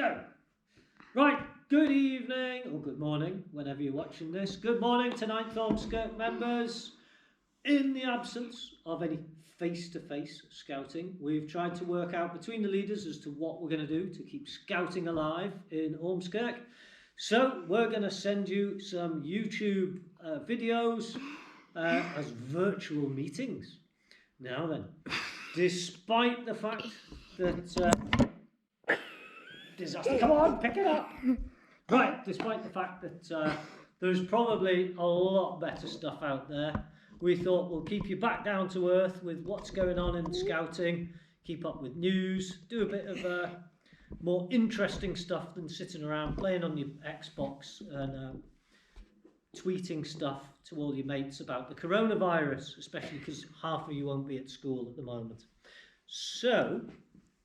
go. Right, good evening or good morning, whenever you're watching this. Good morning to 9th Ormskirk members. In the absence of any face-to-face scouting, we've tried to work out between the leaders as to what we're going to do to keep scouting alive in Ormskirk. So we're going to send you some YouTube videos as virtual meetings. Now then, despite the fact that... disaster, come on, pick it up! Right, despite the fact that there's probably a lot better stuff out there, we thought we'll keep you back down to earth with what's going on in scouting, keep up with news, do a bit of more interesting stuff than sitting around playing on your Xbox and tweeting stuff to all your mates about the coronavirus, especially because half of you won't be at school at the moment. So,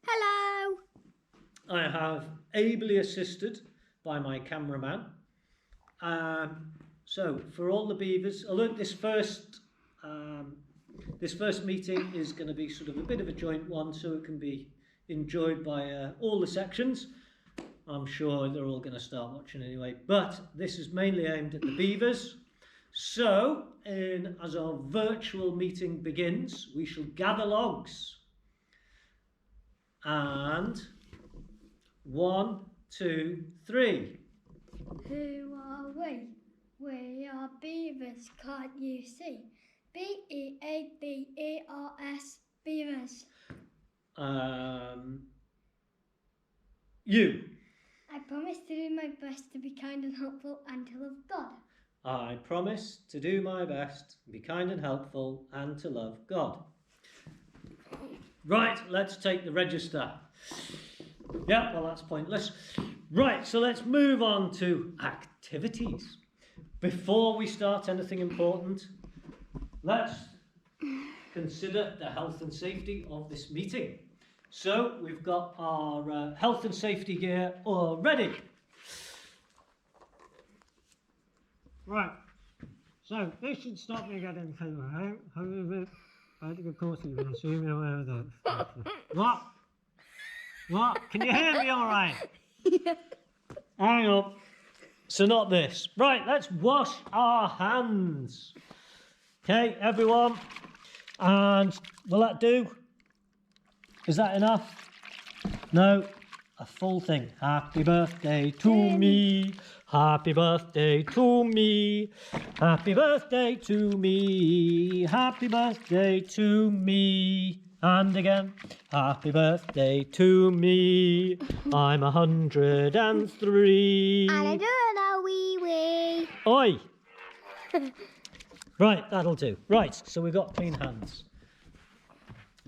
hello! I have ably assisted by my cameraman. So for all the Beavers, although this first meeting is going to be sort of a bit of a joint one, so it can be enjoyed by all the sections. I'm sure they're all going to start watching anyway, but this is mainly aimed at the Beavers. So, as our virtual meeting begins, we shall gather logs. And 1, 2, 3. Who are we? We are Beavers, can't you see? B-E-A-V-E-R-S, Beavers. You. I promise to do my best to be kind and helpful and to love God. I promise to do my best, be kind and helpful, and to love God. Right, let's take the register. Yeah, well, that's pointless. Right, so let's move on to activities. Before we start anything important, let's consider the health and safety of this meeting. So we've got our health and safety gear all ready. Right, so this should stop me getting fever, right? However, I think of course you can assume you're aware of that. What? What? Can you hear me all right? Yeah. Hang on. So not this. Right, let's wash our hands. Okay, everyone. And will that do? Is that enough? No. A full thing. Happy birthday to me. Happy birthday to me. Happy birthday to me. Happy birthday to me. And again. Happy birthday to me. I'm 103. And I don't know wee. Oi! Right, that'll do. Right, so we've got clean hands.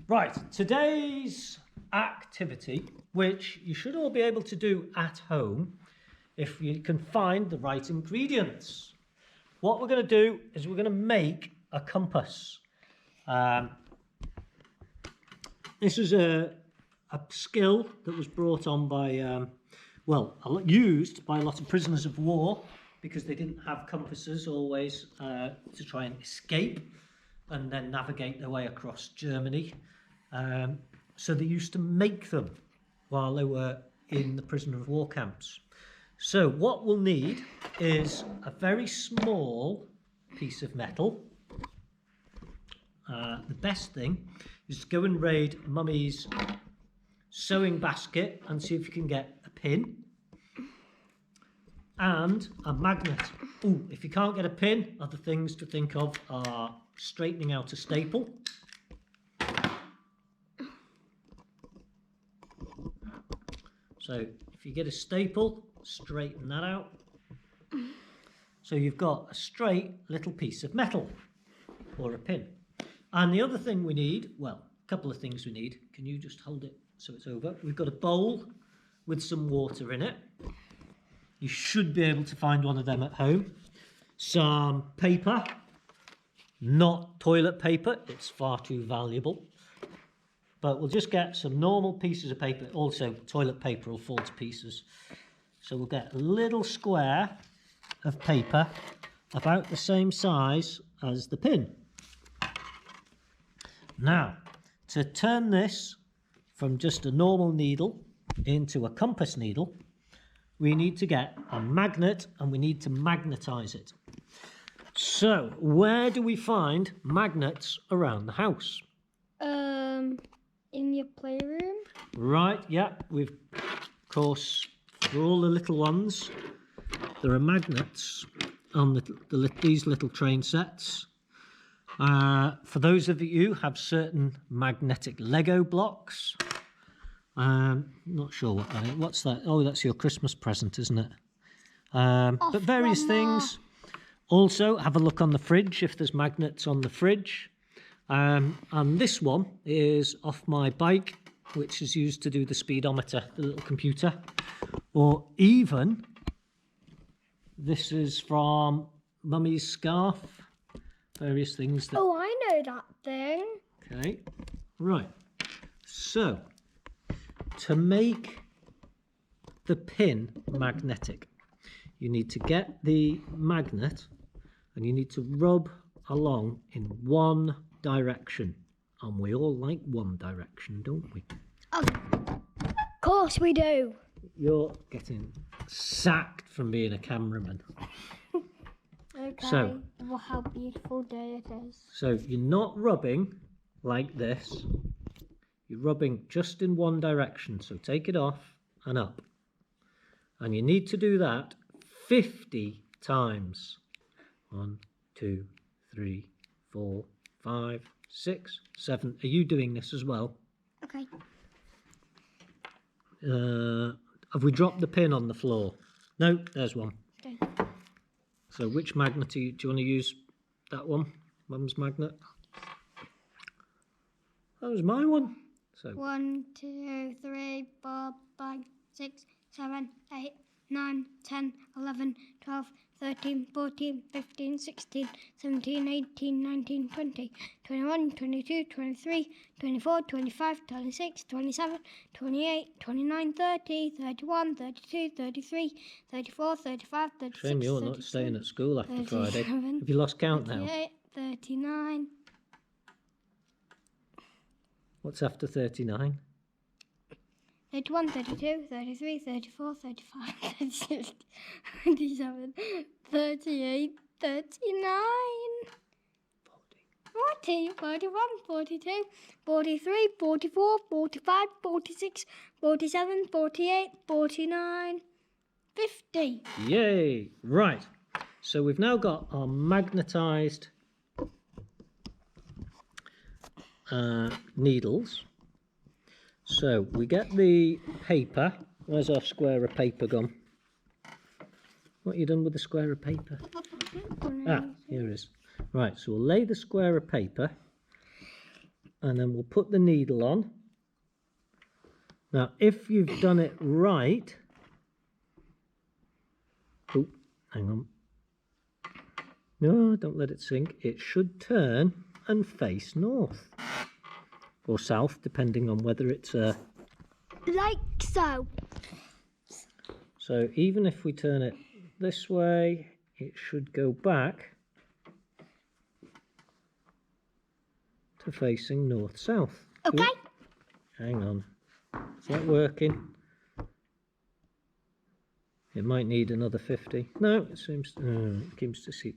Right, today's activity, which you should all be able to do at home if you can find the right ingredients. What we're going to do is we're going to make a compass. This is a skill that was brought on by, used by a lot of prisoners of war because they didn't have compasses always to try and escape and then navigate their way across Germany. So they used to make them while they were in the prisoner of war camps. So what we'll need is a very small piece of metal. The best thing is to go and raid Mummy's sewing basket and see if you can get a pin and a magnet. Ooh, if you can't get a pin, other things to think of are straightening out a staple. So if you get a staple, straighten that out. So you've got a straight little piece of metal or a pin. And the other thing we need, well, a couple of things we need. Can you just hold it so it's over? We've got a bowl with some water in it. You should be able to find one of them at home. Some paper, not toilet paper, it's far too valuable. But we'll just get some normal pieces of paper. Also, toilet paper will fall to pieces. So we'll get a little square of paper about the same size as the pin. Now, to turn this from just a normal needle into a compass needle, we need to get a magnet and we need to magnetize it. So, where do we find magnets around the house? In your playroom. Right, yeah, we've, of course, for all the little ones, there are magnets on these little train sets. For those of you who have certain magnetic Lego blocks, not sure what that is. What's that? Oh, that's your Christmas present, isn't it? But various things. Also, have a look on the fridge if there's magnets on the fridge. And this one is off my bike, which is used to do the speedometer, the little computer. Or even, this is from Mummy's scarf. Various things that... Oh, I know that thing. Okay, right. So, to make the pin magnetic, you need to get the magnet and you need to rub along in one direction. And we all like one direction, don't we? Of course we do. You're getting sacked from being a cameraman. Okay. So, well, how beautiful day it is. So you're not rubbing like this. You're rubbing just in one direction. So take it off and up. And you need to do that 50 times. 1, 2, 3, 4, 5, 6, 7. Are you doing this as well? Okay. Have we dropped the pin on the floor? No, there's one. Okay. So which magnet do you want to use? That one? Mum's magnet? That was my one. So 1, 2, 3, 4, 5, 6, 7, 8, 9, 10, 11, 12, 13, 14, 15, 16, 17, 18, 19, 20, 21, 22, 23, 24, 25, 26, 27, 28, 29, 30, 31, 32, 33, 34, 35, 36, shame you're not staying at school after Friday. Have you lost count now? 38, 39. What's after 39? 31, 32, 33, 34, 35, 36, 37, 38, 39, 40, 41, 42, 43, 44, 45, 46, 47, 48, 49, 50. Yay! Right. So we've now got our magnetised needles. So we get the paper. Where's our square of paper gone? What have you done with the square of paper? Ah, here it is. Right, so we'll lay the square of paper and then we'll put the needle on. Now, if you've done it right... Oh, hang on. No, don't let it sink. It should turn and face north. Or south, depending on whether it's a... Like so. So even if we turn it this way, it should go back to facing north-south. Okay. Ooh, hang on. Is that working? It might need another 50. No, it seems to see.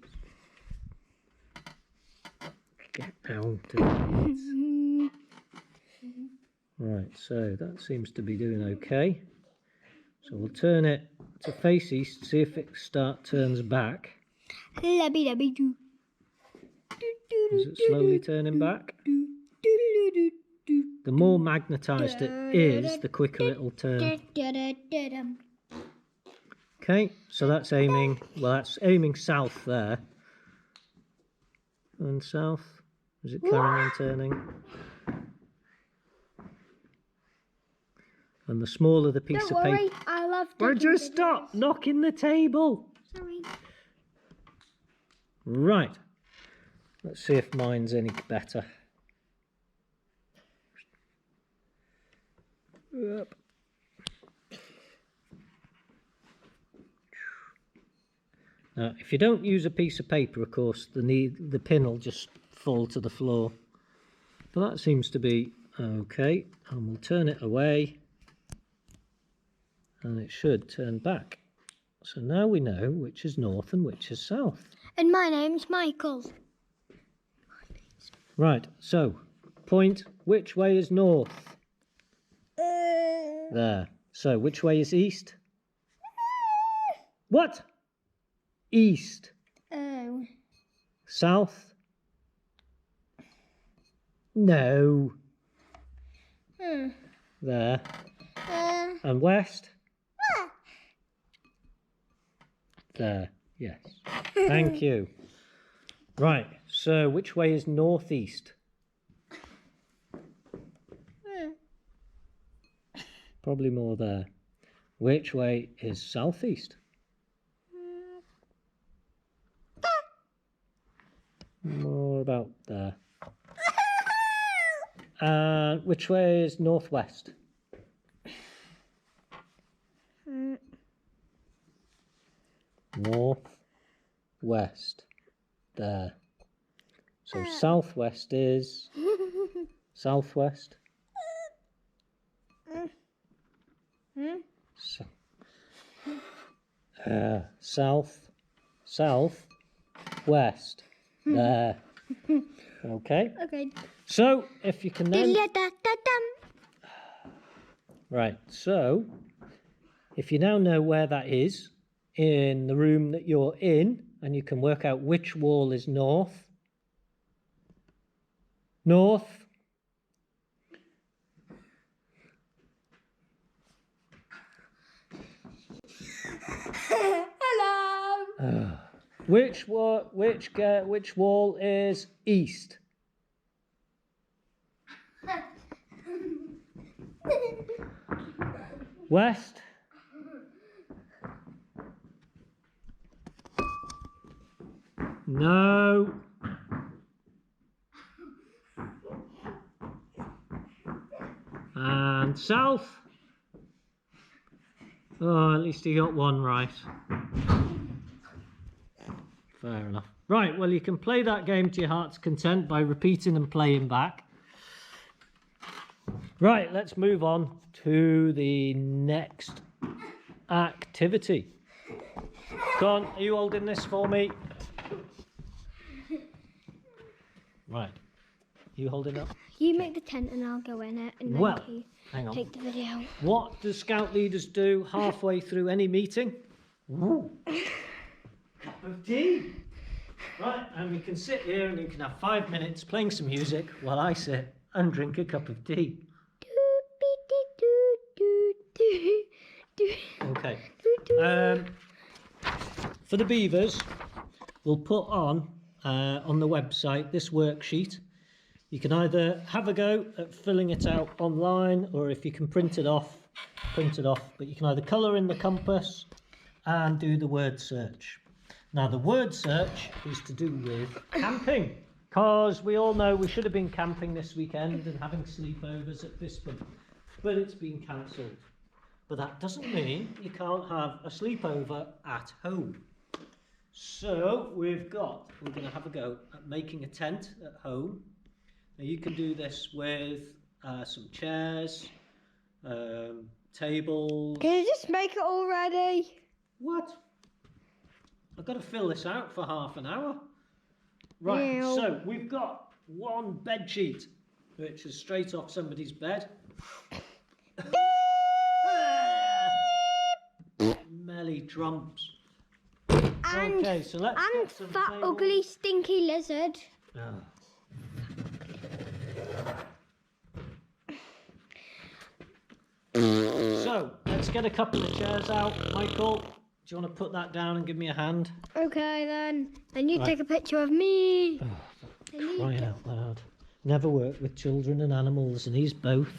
Get down to it. Right, so that seems to be doing okay. So we'll turn it to face east, see if it turns back. Is it slowly turning back? The more magnetised it is, the quicker it'll turn. Okay, so that's aiming, well, that's aiming south there. And south, is it carrying on turning? And the smaller the piece of paper... I love Would you stop knocking the table? Sorry. Right. Let's see if mine's any better. Up. Now, if you don't use a piece of paper, of course, the pin will just fall to the floor. But that seems to be okay. And we'll turn it away. and it should turn back. So now we know which is north and which is south. And my name's Michael. Right, so point, which way is north? There. So which way is east? What? East. Oh. South? No. There. And west? There. Yes. Thank you. Right, so which way is northeast? Probably more there. Which way is southeast? More about there. And which way is northwest? Northwest. There. So southwest is southwest. South, west. There. Okay. Okay. So if you can then. Right. So if you now know where that is in the room that you're in, and you can work out which wall is north. North. Hello. Which wall is east? West. No. And south. Oh, at least you got one right. Fair enough. Right, well, you can play that game to your heart's content by repeating and playing back. Right, let's move on to the next activity. Go on, are you holding this for me? Right. You holding up? You make the tent and I'll go in it and then Well, you hang on. take the video. What do scout leaders do halfway through any meeting? Ooh. Cup of tea. Right, and we can sit here and you can have 5 minutes playing some music while I sit and drink a cup of tea. Okay. For the Beavers, we'll put on the website this worksheet. You can either have a go at filling it out online, or if you can print it off, but you can either colour in the compass and do the word search. Now the word search is to do with camping, because we all know we should have been camping this weekend and having sleepovers at Bispham, but it's been cancelled. But that doesn't mean you can't have a sleepover at home. So we're going to have a go at making a tent at home. Now you can do this with some chairs, tables. Can you just make it already? What? I've got to fill this out for half an hour. Right, Ew. so we've got one bed sheet, which is straight off somebody's bed. Smelly trumps. And, Okay, so let's and get some fat, tables. ugly, stinky lizard. Oh. So, let's get a couple of chairs out. Michael, do you want to put that down and give me a hand? Okay then. Then you Right. take a picture of me. Oh, And you crying out loud. Never worked with children and animals, and he's both.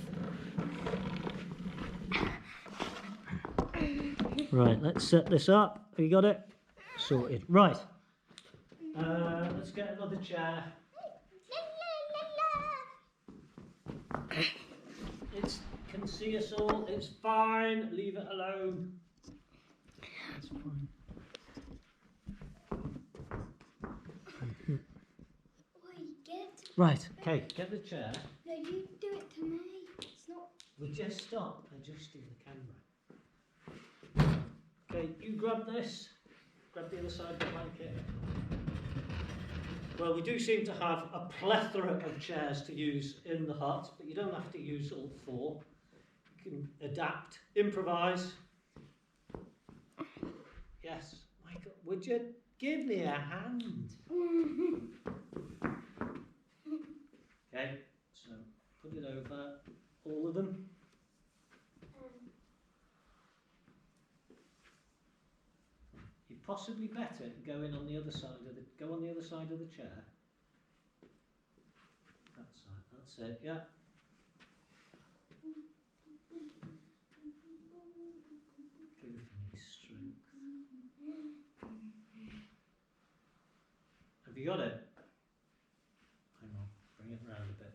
Right, let's set this up. Have you got it? Sorted. Right. Let's get another chair. It can see us all. It's fine. Leave it alone. It's fine. Right. Okay. Get the chair. No, you do it to me. It's not. We just stop adjusting the camera. Okay, you grab this. Grab the other side of the blanket. Well, we do seem to have a plethora of chairs to use in the hut, but you don't have to use all 4. You can adapt, improvise. Yes, Michael, would you give me a hand? Okay, so put it over all of them. You'd possibly better go on the other side of the chair. That's it, yeah. Give me strength. Have you got it? Hang on, bring it round a bit.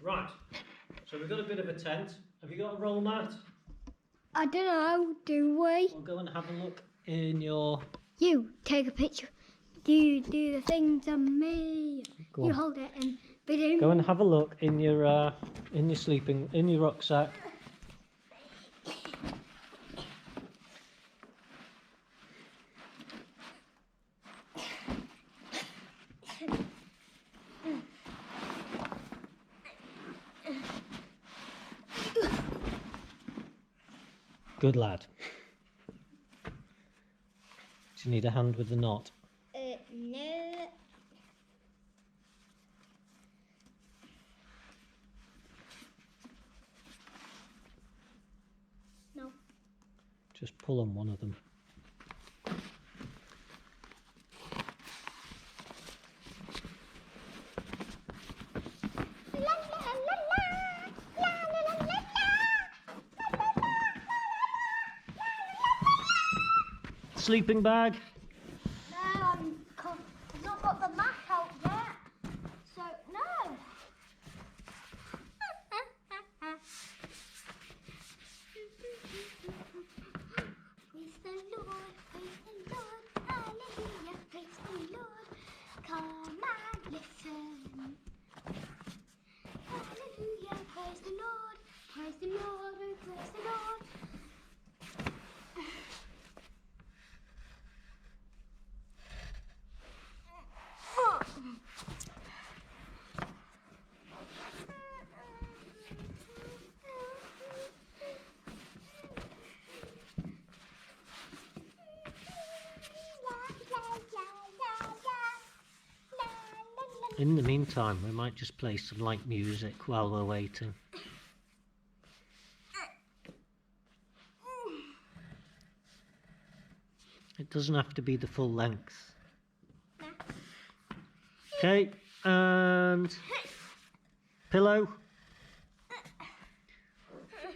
Right, so we've got a bit of a tent. Have you got a roll mat? I don't know, do we? We'll go and have a look in your... You take a picture. You do the things on me. Go You on. hold it and video. Go and have a look in your rucksack. Good lad. Do you need a hand with the knot? No. No. Just pull on one of them. Sleeping bag. No, I've not got the mat out yet. So, no. Praise the Lord, hallelujah, praise the Lord. Come and listen. Hallelujah, praise the Lord, oh, praise the Lord. In the meantime, we might just play some light music while we're waiting. It doesn't have to be the full length. Okay, and pillow.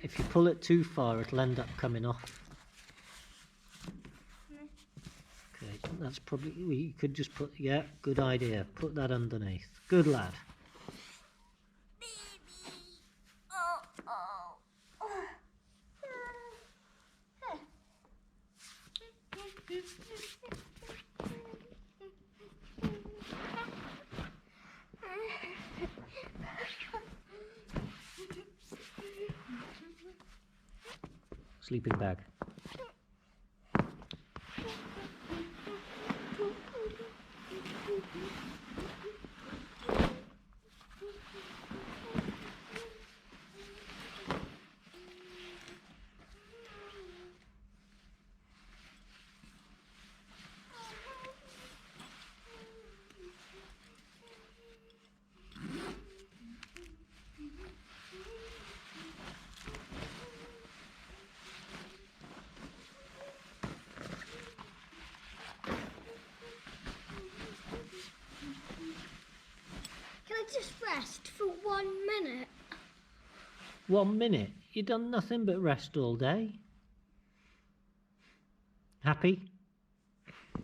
If you pull it too far, it'll end up coming off. Okay, that's probably, you could just put, yeah, good idea. Put that underneath. Good lad. Sleeping bag. Can I just rest for 1 minute? 1 minute? You done nothing but rest all day. Happy?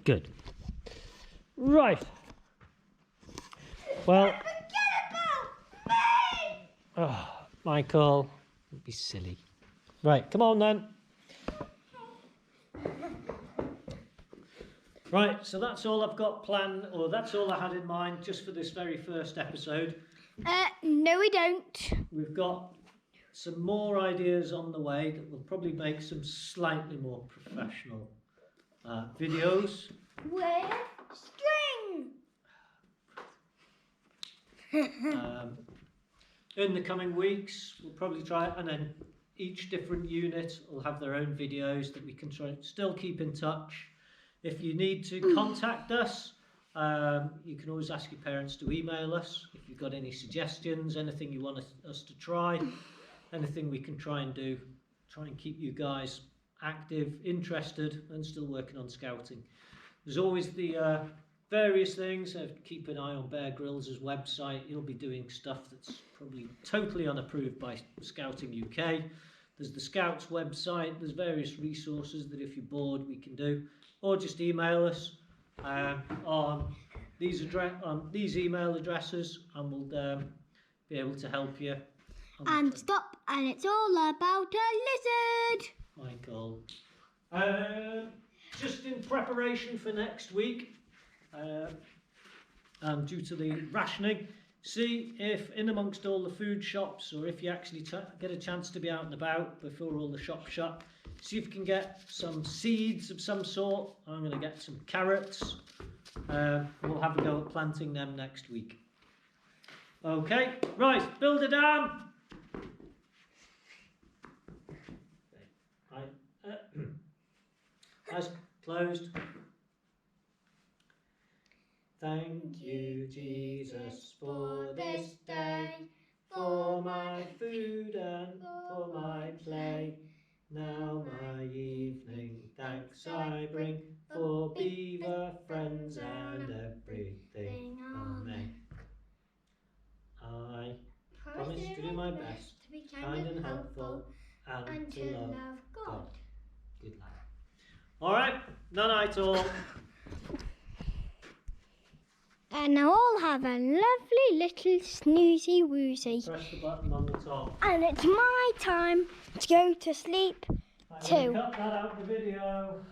Good. Right. Well. Forget about me! Oh, Michael, don't be silly. Right, come on then. Right, so that's all I've got planned, or that's all I had in mind just for this very first episode. No, we don't. We've got some more ideas on the way that will probably make some slightly more professional videos. With string. In the coming weeks, we'll probably try, and then each different unit will have their own videos that we can try still keep in touch. If you need to contact us, you can always ask your parents to email us if you've got any suggestions, anything you want us to try, anything we can try and do, try and keep you guys active, interested, and still working on scouting. There's always the various things. Keep an eye on Bear Grylls' website. He'll be doing stuff that's probably totally unapproved by Scouting UK. There's the Scouts website. There's various resources that if you're bored we can do, or just email us on these email addresses, and we'll be able to help you. And stop, and it's all about a lizard. Michael. Just in preparation for next week, due to the rationing, see if in amongst all the food shops, or if you actually get a chance to be out and about before all the shops shut, see if you can get some seeds of some sort. I'm going to get some carrots. We'll have a go at planting them next week. Okay, right, build a dam. Eyes closed. Thank you, Jesus, for this day, for my food and for my play. Now my evening thanks I bring for Beaver, friends and everything. Amen. I promise to do my best, to be kind and helpful, and to love God. Good lad. All right, night all. And now all have a lovely little snoozy woozy. Press the button on the top. And it's my time to go to sleep too. Cut that out of the video.